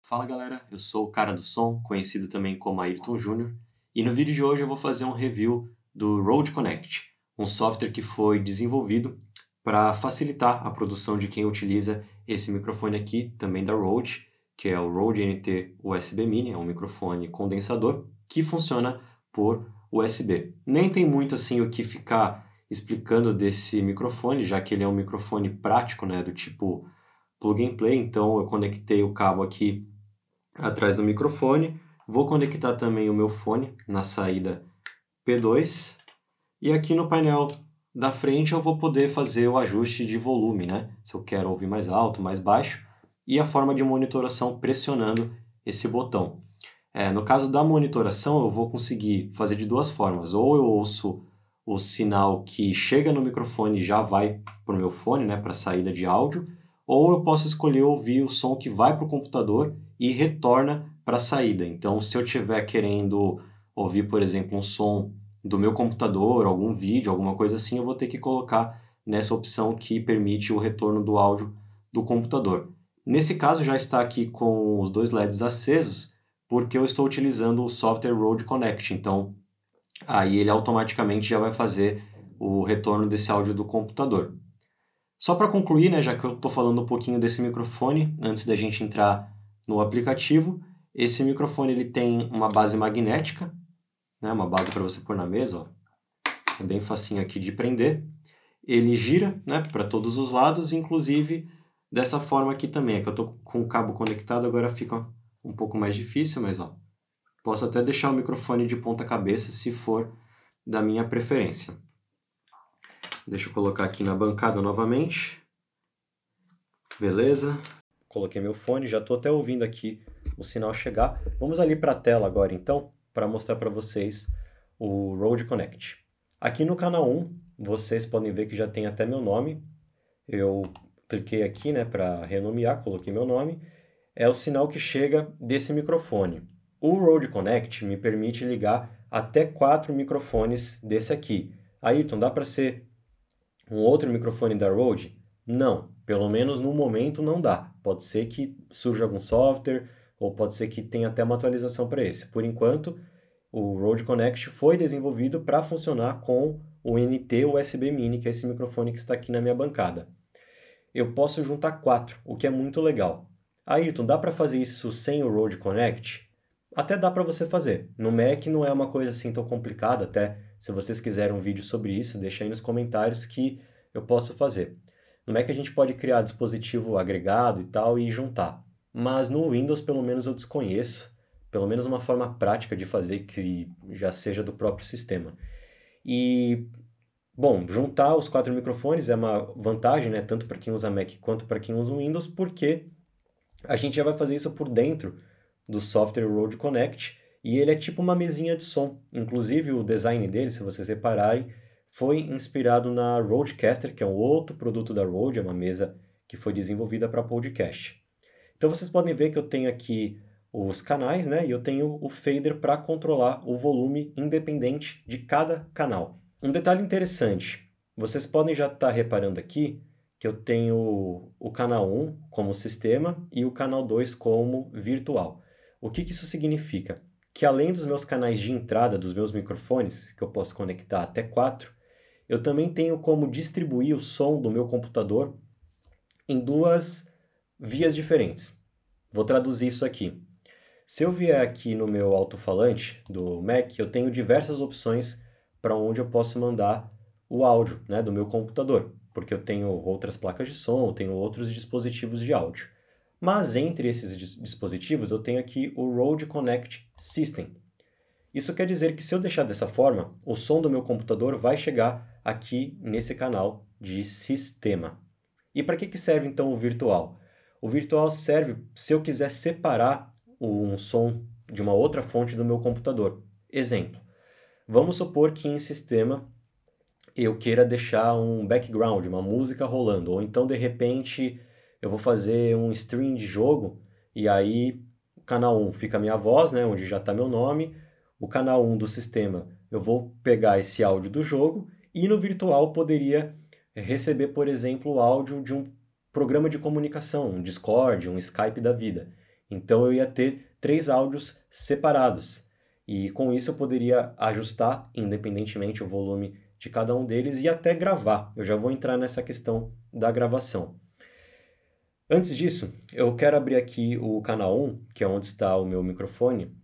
Fala galera, eu sou o cara do som, conhecido também como Ayrton Júnior, e no vídeo de hoje eu vou fazer um review do Rode Connect, um software que foi desenvolvido para facilitar a produção de quem utiliza esse microfone aqui, também da Rode, que é o Rode NT USB Mini, é um microfone condensador que funciona por USB. Nem tem muito assim o que ficar explicando desse microfone, já que ele é um microfone prático, né, do tipo plug and play, então eu conectei o cabo aqui atrás do microfone, vou conectar também o meu fone na saída P2 e aqui no painel da frente eu vou poder fazer o ajuste de volume, né? Se eu quero ouvir mais alto, mais baixo, e a forma de monitoração pressionando esse botão. No caso da monitoração eu vou conseguir fazer de duas formas, ou eu ouço o sinal que chega no microfone e já vai para o meu fone, né, para a saída de áudio, ou eu posso escolher ouvir o som que vai para o computador e retorna para a saída. Então, se eu estiver querendo ouvir, por exemplo, um som do meu computador, algum vídeo, alguma coisa assim, eu vou ter que colocar nessa opção que permite o retorno do áudio do computador. Nesse caso, já está aqui com os dois LEDs acesos, porque eu estou utilizando o software Rode Connect. Então, aí ele automaticamente já vai fazer o retorno desse áudio do computador. Só para concluir, né, já que eu estou falando um pouquinho desse microfone, antes da gente entrar no aplicativo, esse microfone ele tem uma base magnética, né, uma base para você pôr na mesa, ó. É bem facinho aqui de prender. Ele gira, né, para todos os lados, inclusive dessa forma aqui também. É que eu estou com o cabo conectado, agora fica um pouco mais difícil, mas ó, posso até deixar o microfone de ponta cabeça se for da minha preferência. Deixa eu colocar aqui na bancada novamente. Beleza. Coloquei meu fone, já estou até ouvindo aqui o sinal chegar. Vamos ali para a tela agora então, para mostrar para vocês o Rode Connect. Aqui no canal 1, vocês podem ver que já tem até meu nome. Eu cliquei aqui, né, para renomear, coloquei meu nome. É o sinal que chega desse microfone. O Rode Connect me permite ligar até 4 microfones desse aqui. Ayrton, dá para ser um outro microfone da Rode? Não, pelo menos no momento não dá. Pode ser que surja algum software, ou pode ser que tenha até uma atualização para esse. Por enquanto, o Rode Connect foi desenvolvido para funcionar com o NT USB Mini, que é esse microfone que está aqui na minha bancada. Eu posso juntar 4, o que é muito legal. Ayrton, dá para fazer isso sem o Rode Connect? Até dá para você fazer. No Mac não é uma coisa assim tão complicada, até se vocês quiserem um vídeo sobre isso, deixa aí nos comentários que eu posso fazer. No Mac a gente pode criar dispositivo agregado e tal e juntar. Mas no Windows pelo menos eu desconheço, pelo menos uma forma prática de fazer que já seja do próprio sistema. E, bom, juntar os 4 microfones é uma vantagem, né? Tanto para quem usa Mac quanto para quem usa Windows, porque a gente já vai fazer isso por dentro do software Rode Connect, e ele é tipo uma mesinha de som. Inclusive o design dele, se vocês repararem, foi inspirado na Rodecaster, que é um outro produto da Rode, é uma mesa que foi desenvolvida para podcast. Então vocês podem ver que eu tenho aqui os canais, né? E eu tenho o fader para controlar o volume independente de cada canal. Um detalhe interessante, vocês podem já estar reparando aqui que eu tenho o canal 1 como sistema e o canal 2 como virtual. O que isso significa? Que além dos meus canais de entrada dos meus microfones, que eu posso conectar até 4, eu também tenho como distribuir o som do meu computador em 2 vias diferentes. Vou traduzir isso aqui. Se eu vier aqui no meu alto-falante do Mac, eu tenho diversas opções para onde eu posso mandar o áudio, né, do meu computador, porque eu tenho outras placas de som, eu tenho outros dispositivos de áudio. Mas entre esses dispositivos eu tenho aqui o Rode Connect System. Isso quer dizer que se eu deixar dessa forma, o som do meu computador vai chegar aqui nesse canal de sistema. E para que serve então o virtual? O virtual serve se eu quiser separar um som de uma outra fonte do meu computador. Exemplo, vamos supor que em sistema eu queira deixar um background, uma música rolando, ou então de repente eu vou fazer um stream de jogo e aí o canal 1 fica a minha voz, né, onde já está meu nome, o canal 1 do sistema eu vou pegar esse áudio do jogo e no virtual poderia receber, por exemplo, o áudio de um programa de comunicação, um Discord, um Skype da vida. Então eu ia ter 3 áudios separados. E com isso eu poderia ajustar independentemente o volume de cada um deles e até gravar. Eu já vou entrar nessa questão da gravação. Antes disso, eu quero abrir aqui o canal 1, que é onde está o meu microfone,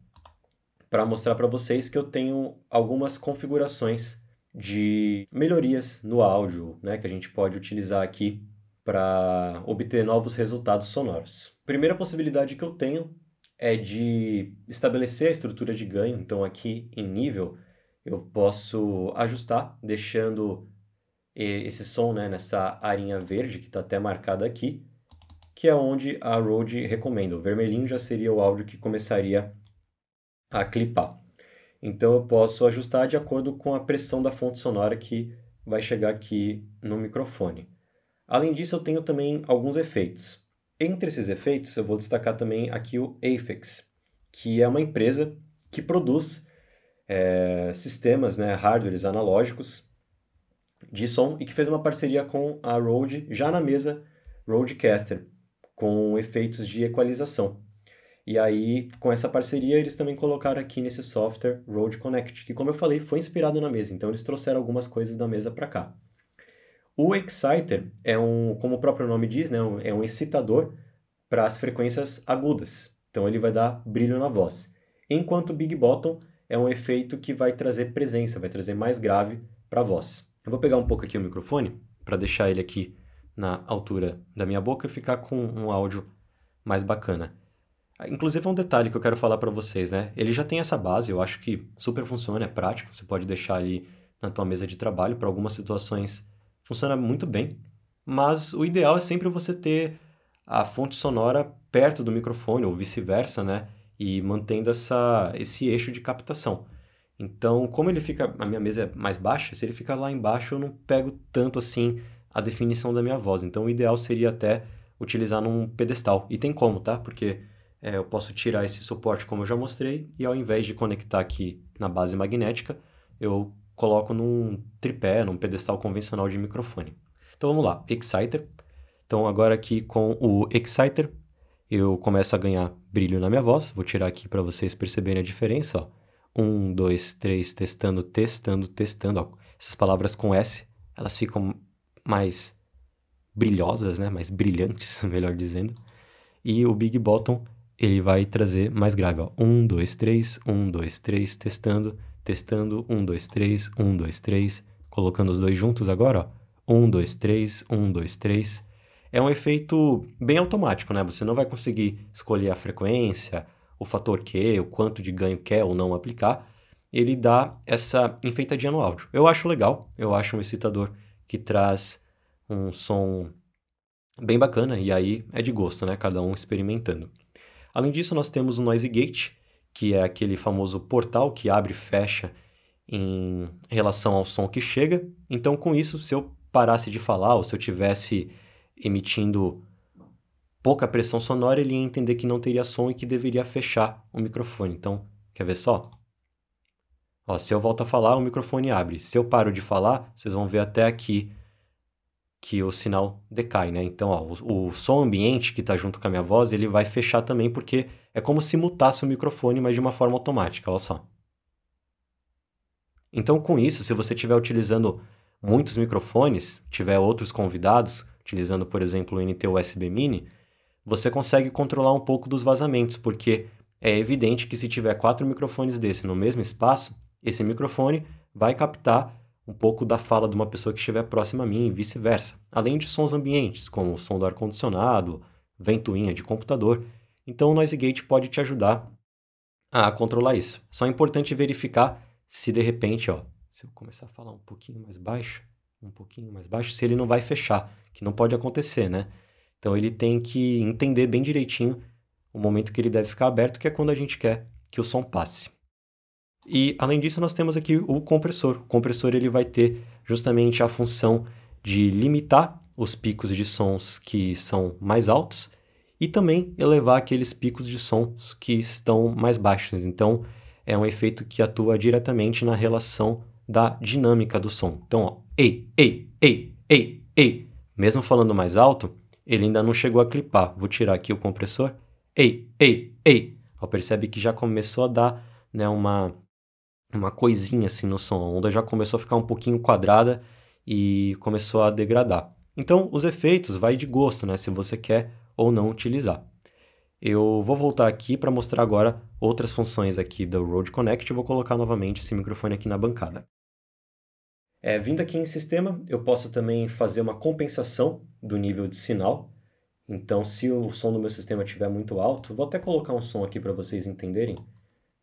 para mostrar para vocês que eu tenho algumas configurações de melhorias no áudio, né, que a gente pode utilizar aqui para obter novos resultados sonoros. A primeira possibilidade que eu tenho é de estabelecer a estrutura de ganho. Então aqui em nível eu posso ajustar, deixando esse som, né, nessa arinha verde que está até marcada aqui, que é onde a Rode recomenda. O vermelhinho já seria o áudio que começaria a clipar. Então eu posso ajustar de acordo com a pressão da fonte sonora que vai chegar aqui no microfone. Além disso, eu tenho também alguns efeitos. Entre esses efeitos, eu vou destacar também aqui o Aphex, que é uma empresa que produz sistemas, né, hardwares analógicos de som e que fez uma parceria com a Rode já na mesa Rodecaster, com efeitos de equalização. E aí, com essa parceria, eles também colocaram aqui nesse software Rode Connect, que, como eu falei, foi inspirado na mesa. Então, eles trouxeram algumas coisas da mesa para cá. O Exciter é como o próprio nome diz, né, é um excitador para as frequências agudas. Então, ele vai dar brilho na voz. Enquanto o Big Bottom é um efeito que vai trazer presença, vai trazer mais grave para a voz. Eu vou pegar um pouco aqui o microfone para deixar ele aqui na altura da minha boca e ficar com um áudio mais bacana. Inclusive é um detalhe que eu quero falar para vocês, né? Ele já tem essa base, eu acho que super funciona, é prático, você pode deixar ali na tua mesa de trabalho, para algumas situações funciona muito bem, mas o ideal é sempre você ter a fonte sonora perto do microfone ou vice-versa, né? E mantendo esse eixo de captação. Então, como a minha mesa é mais baixa, se ele ficar lá embaixo, eu não pego tanto assim a definição da minha voz. Então, o ideal seria até utilizar num pedestal. E tem como, tá? Porque eu posso tirar esse suporte, como eu já mostrei, e ao invés de conectar aqui na base magnética, eu coloco num tripé, num pedestal convencional de microfone. Então, vamos lá. Exciter. Então, agora aqui com o Exciter, eu começo a ganhar brilho na minha voz. Vou tirar aqui para vocês perceberem a diferença, ó. 1, 2, 3, testando, testando, testando. Ó, essas palavras com S, elas ficam mais brilhosas, né? Mais brilhantes, melhor dizendo. E o Big Bottom, ele vai trazer mais grave. Ó. 1, 2, 3, 1, 2, 3, testando, testando, 1, 2, 3, 1, 2, 3. Colocando os dois juntos agora, ó. 1, 2, 3, 1, 2, 3. É um efeito bem automático, né? Você não vai conseguir escolher a frequência, o fator Q, o quanto de ganho quer ou não aplicar. Ele dá essa enfeitadinha no áudio. Eu acho legal, eu acho um excitador que traz um som bem bacana, e aí é de gosto, né? Cada um experimentando. Além disso, nós temos o Noise Gate, que é aquele famoso portal que abre e fecha em relação ao som que chega. Então, com isso, se eu parasse de falar ou se eu tivesse emitindo pouca pressão sonora, ele ia entender que não teria som e que deveria fechar o microfone. Então, quer ver só? Ó, se eu volto a falar, o microfone abre. Se eu paro de falar, vocês vão ver até aqui que o sinal decai, né? Então, ó, o som ambiente que está junto com a minha voz, ele vai fechar também, porque é como se mutasse o microfone, mas de uma forma automática, olha só. Então, com isso, se você estiver utilizando muitos microfones, tiver outros convidados, utilizando, por exemplo, o NT USB Mini, você consegue controlar um pouco dos vazamentos, porque é evidente que se tiver 4 microfones desse no mesmo espaço, esse microfone vai captar um pouco da fala de uma pessoa que estiver próxima a mim e vice-versa. Além de sons ambientes, como o som do ar-condicionado, ventoinha de computador. Então o Noise Gate pode te ajudar a controlar isso. Só é importante verificar se de repente, ó, se eu começar a falar um pouquinho mais baixo, se ele não vai fechar, que não pode acontecer, né? Então ele tem que entender bem direitinho o momento que ele deve ficar aberto, que é quando a gente quer que o som passe. E além disso, nós temos aqui o compressor. O compressor ele vai ter justamente a função de limitar os picos de sons que são mais altos e também elevar aqueles picos de sons que estão mais baixos. Então, é um efeito que atua diretamente na relação da dinâmica do som. Então, ó, ei, ei, ei, ei, ei. Mesmo falando mais alto, ele ainda não chegou a clipar. Vou tirar aqui o compressor. ei, ei, ei. Ó, percebe que já começou a dar, né, uma coisinha assim no som. A onda já começou a ficar um pouquinho quadrada e começou a degradar. Então, os efeitos vai de gosto, né, se você quer ou não utilizar. Eu vou voltar aqui para mostrar agora outras funções aqui do Rode Connect e vou colocar novamente esse microfone aqui na bancada. Vindo aqui em sistema, eu posso também fazer uma compensação do nível de sinal. Então, se o som do meu sistema estiver muito alto, vou até colocar um som aqui para vocês entenderem.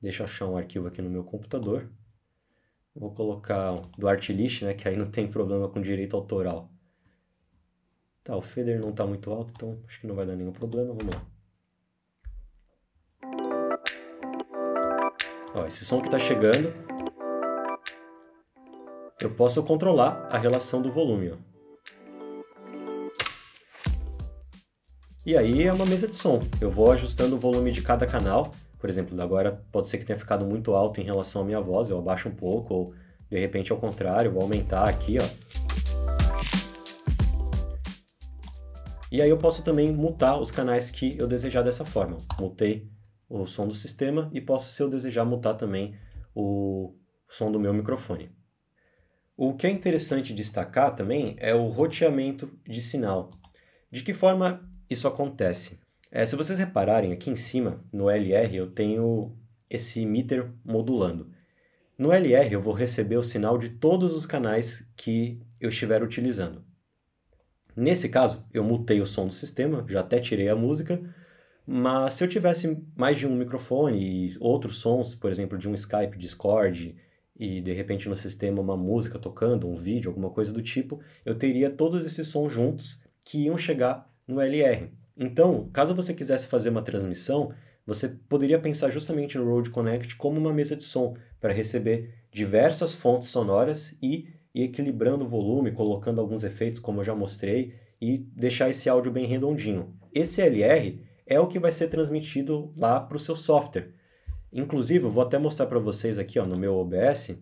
Deixa eu achar um arquivo aqui no meu computador. Vou colocar do Artlist, né, que aí não tem problema com direito autoral. Tá, o fader não está muito alto, então acho que não vai dar nenhum problema. Vamos lá. Ó, esse som que está chegando, eu posso controlar a relação do volume. Ó. E aí é uma mesa de som. Eu vou ajustando o volume de cada canal. Por exemplo, agora pode ser que tenha ficado muito alto em relação à minha voz, eu abaixo um pouco, ou de repente ao contrário, vou aumentar aqui, ó. E aí eu posso também mutar os canais que eu desejar dessa forma. Mutei o som do sistema e posso, se eu desejar, mutar também o som do meu microfone. O que é interessante destacar também é o roteamento de sinal. De que forma isso acontece? Se vocês repararem, aqui em cima, no LR, eu tenho esse emitter modulando. No LR, eu vou receber o sinal de todos os canais que eu estiver utilizando. Nesse caso, eu mutei o som do sistema, já até tirei a música, mas se eu tivesse mais de um microfone e outros sons, por exemplo, de um Skype, Discord, e de repente no sistema uma música tocando, um vídeo, alguma coisa do tipo, eu teria todos esses sons juntos que iam chegar no LR. Então, caso você quisesse fazer uma transmissão, você poderia pensar justamente no Rode Connect como uma mesa de som para receber diversas fontes sonoras e ir equilibrando o volume, colocando alguns efeitos, como eu já mostrei, e deixar esse áudio bem redondinho. Esse LR é o que vai ser transmitido lá para o seu software. Inclusive, eu vou até mostrar para vocês aqui ó, no meu OBS,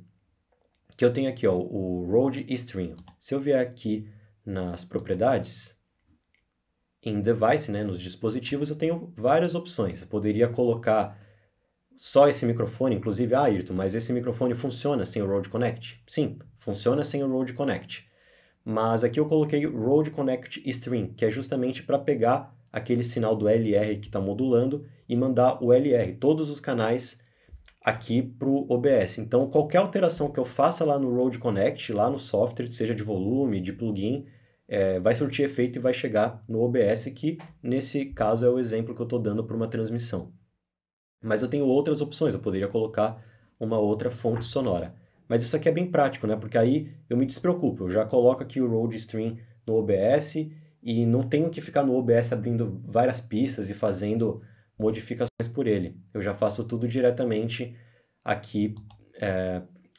que eu tenho aqui ó, o Rode Stream. Se eu vier aqui nas propriedades, em device, né, nos dispositivos, eu tenho várias opções. Eu poderia colocar só esse microfone, inclusive, Ayrton, mas esse microfone funciona sem o Rode Connect? Sim, funciona sem o Rode Connect. Mas aqui eu coloquei Rode Connect Stream, que é justamente para pegar aquele sinal do LR que está modulando e mandar o LR, todos os canais aqui para o OBS. Então, qualquer alteração que eu faça lá no Rode Connect, lá no software, seja de volume, de plugin, vai surtir efeito e vai chegar no OBS, que nesse caso é o exemplo que eu estou dando para uma transmissão. Mas eu tenho outras opções, eu poderia colocar uma outra fonte sonora. Mas isso aqui é bem prático, né? Porque aí eu me despreocupo, eu já coloco aqui o Rode Stream no OBS e não tenho que ficar no OBS abrindo várias pistas e fazendo modificações por ele. Eu já faço tudo diretamente aqui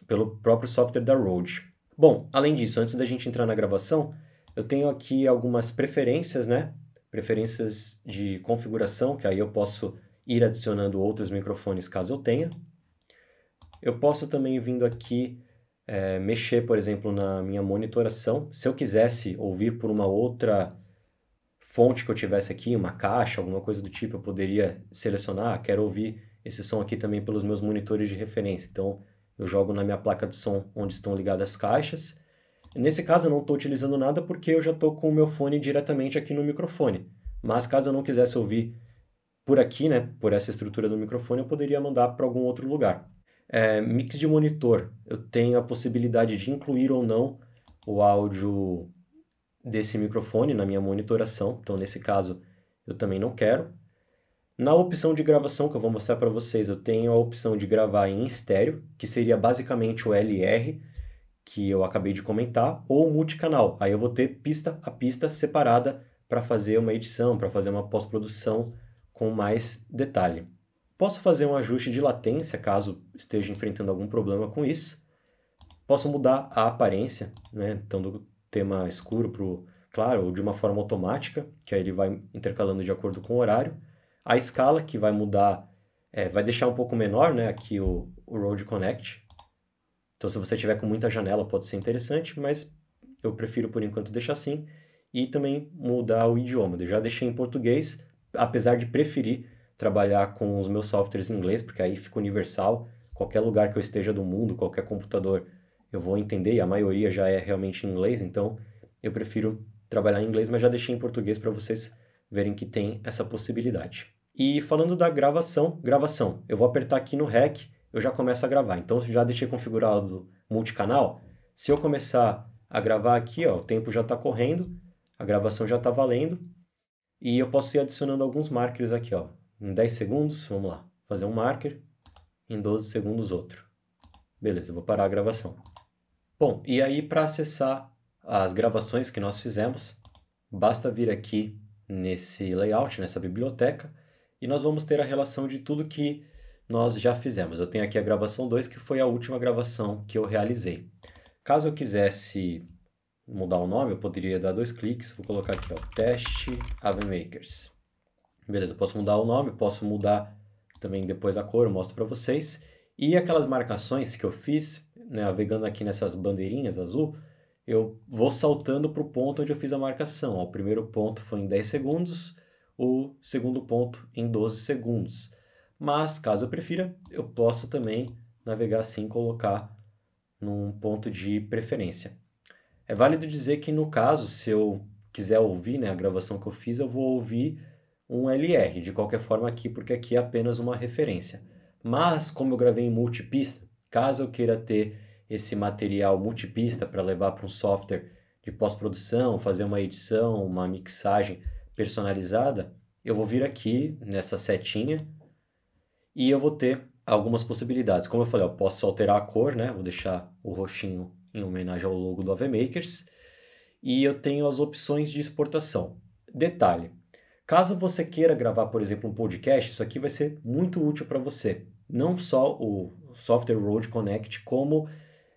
pelo próprio software da Rode. Bom, além disso, antes da gente entrar na gravação, eu tenho aqui algumas preferências, né? Preferências de configuração, que aí eu posso ir adicionando outros microfones caso eu tenha. Eu posso também vindo aqui mexer, por exemplo, na minha monitoração. Se eu quisesse ouvir por uma outra fonte que eu tivesse aqui, uma caixa, alguma coisa do tipo, eu poderia selecionar, quero ouvir esse som aqui também pelos meus monitores de referência. Então, eu jogo na minha placa de som onde estão ligadas as caixas. Nesse caso, eu não estou utilizando nada porque eu já estou com o meu fone diretamente aqui no microfone. Mas caso eu não quisesse ouvir por aqui, né, por essa estrutura do microfone, eu poderia mandar para algum outro lugar. Mix de monitor, eu tenho a possibilidade de incluir ou não o áudio desse microfone na minha monitoração, então nesse caso eu também não quero. Na opção de gravação que eu vou mostrar para vocês, eu tenho a opção de gravar em estéreo, que seria basicamente o LR, que eu acabei de comentar, ou multicanal. Aí eu vou ter pista a pista separada para fazer uma edição, para fazer uma pós-produção com mais detalhe. Posso fazer um ajuste de latência, caso esteja enfrentando algum problema com isso. Posso mudar a aparência, né? Então do tema escuro para o claro, ou de uma forma automática, que aí ele vai intercalando de acordo com o horário. A escala, que vai mudar, vai deixar um pouco menor, né? Aqui o Rode Connect. Então, se você tiver com muita janela, pode ser interessante, mas eu prefiro, por enquanto, deixar assim. E também mudar o idioma. Eu já deixei em português, apesar de preferir trabalhar com os meus softwares em inglês, porque aí fica universal, qualquer lugar que eu esteja do mundo, qualquer computador, eu vou entender, e a maioria já é realmente em inglês, então eu prefiro trabalhar em inglês, mas já deixei em português para vocês verem que tem essa possibilidade. E falando da gravação, eu vou apertar aqui no REC, eu já começo a gravar. Então, já deixei configurado multicanal. Se eu começar a gravar aqui, ó, o tempo já está correndo, a gravação já está valendo, e eu posso ir adicionando alguns markers aqui, ó. Em 10 segundos, vamos lá, fazer um marker, em 12 segundos outro. Beleza, eu vou parar a gravação. Bom, e aí para acessar as gravações que nós fizemos, basta vir aqui nesse layout, nessa biblioteca, e nós vamos ter a relação de tudo que nós já fizemos. Eu tenho aqui a gravação 2, que foi a última gravação que eu realizei. Caso eu quisesse mudar o nome, eu poderia dar 2 cliques, vou colocar aqui, ó, teste AVMakers. Beleza, eu posso mudar o nome, posso mudar também depois a cor, eu mostro para vocês. E aquelas marcações que eu fiz, né, navegando aqui nessas bandeirinhas azul, eu vou saltando para o ponto onde eu fiz a marcação. Ó, o primeiro ponto foi em 10 segundos, o segundo ponto em 12 segundos. Mas, caso eu prefira, eu posso também navegar assim e colocar num ponto de preferência. É válido dizer que, no caso, se eu quiser ouvir, né, a gravação que eu fiz, eu vou ouvir um LR, de qualquer forma aqui, porque aqui é apenas uma referência. Mas, como eu gravei em multipista, caso eu queira ter esse material multipista para levar para um software de pós-produção, fazer uma edição, uma mixagem personalizada, eu vou vir aqui nessa setinha e eu vou ter algumas possibilidades. Como eu falei, eu posso alterar a cor, né? Vou deixar o roxinho em homenagem ao logo do AVMakers. E eu tenho as opções de exportação. Detalhe, caso você queira gravar, por exemplo, um podcast, isso aqui vai ser muito útil para você. Não só o software Rode Connect, como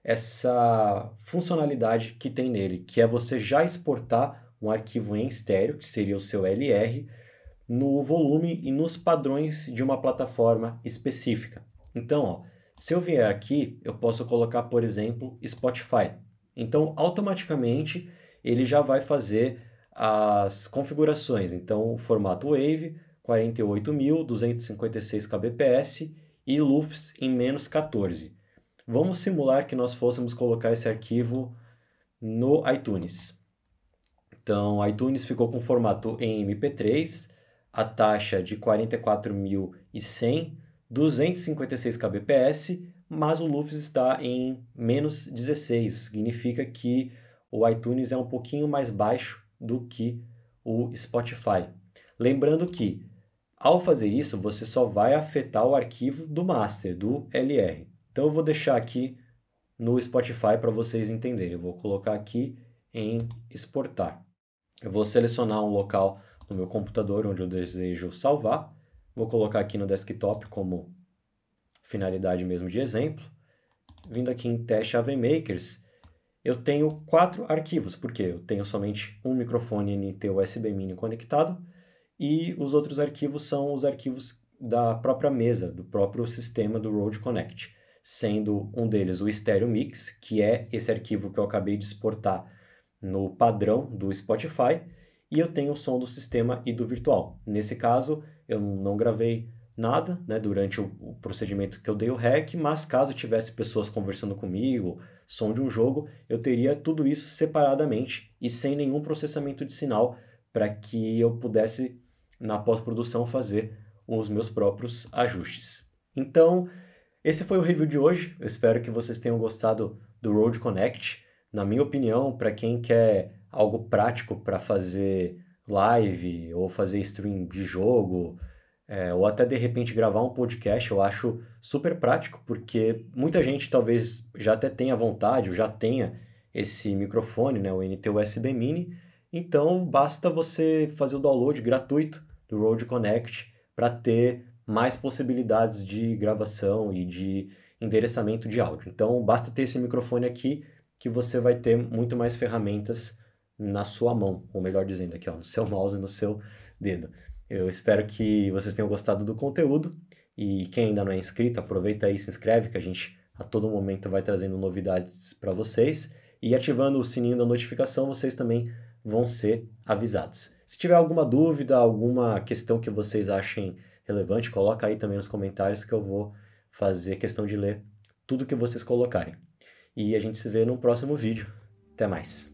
essa funcionalidade que tem nele, que é você já exportar um arquivo em estéreo, que seria o seu LR, no volume e nos padrões de uma plataforma específica. Então, ó, se eu vier aqui, eu posso colocar, por exemplo, Spotify. Então, automaticamente, ele já vai fazer as configurações. Então, o formato WAV, 48.256 kbps e LUFS em menos 14. Vamos simular que nós fôssemos colocar esse arquivo no iTunes. Então, o iTunes ficou com formato em MP3, a taxa de 44.100, 256 kbps, mas o LUFS está em menos 16. Significa que o iTunes é um pouquinho mais baixo do que o Spotify. Lembrando que, ao fazer isso, você só vai afetar o arquivo do master, do LR. Então eu vou deixar aqui no Spotify para vocês entenderem. Eu vou colocar aqui em exportar. Eu vou selecionar um local no meu computador onde eu desejo salvar. Vou colocar aqui no desktop como finalidade mesmo de exemplo. Vindo aqui em teste AVMakers, eu tenho 4 arquivos, porque eu tenho somente um microfone NT USB Mini conectado e os outros arquivos são os arquivos da própria mesa, do próprio sistema do Rode Connect, sendo um deles o Stereo Mix, que é esse arquivo que eu acabei de exportar no padrão do Spotify, e eu tenho o som do sistema e do virtual. Nesse caso, eu não gravei nada, né, durante o procedimento que eu dei o REC, mas caso tivesse pessoas conversando comigo, som de um jogo, eu teria tudo isso separadamente e sem nenhum processamento de sinal para que eu pudesse, na pós-produção, fazer os meus próprios ajustes. Então, esse foi o review de hoje. Eu espero que vocês tenham gostado do Rode Connect. Na minha opinião, para quem quer algo prático para fazer live ou fazer stream de jogo, ou até de repente gravar um podcast, eu acho super prático, porque muita gente talvez já até tenha vontade, ou já tenha esse microfone, né, o NT USB Mini, então basta você fazer o download gratuito do Rode Connect para ter mais possibilidades de gravação e de endereçamento de áudio. Então basta ter esse microfone aqui que você vai ter muito mais ferramentas na sua mão, ou melhor dizendo aqui, ó, no seu mouse e no seu dedo. Eu espero que vocês tenham gostado do conteúdo e quem ainda não é inscrito, aproveita aí e se inscreve, que a gente a todo momento vai trazendo novidades para vocês e ativando o sininho da notificação, vocês também vão ser avisados. Se tiver alguma dúvida, alguma questão que vocês achem relevante, coloca aí também nos comentários que eu vou fazer questão de ler tudo que vocês colocarem. E a gente se vê no próximo vídeo. Até mais!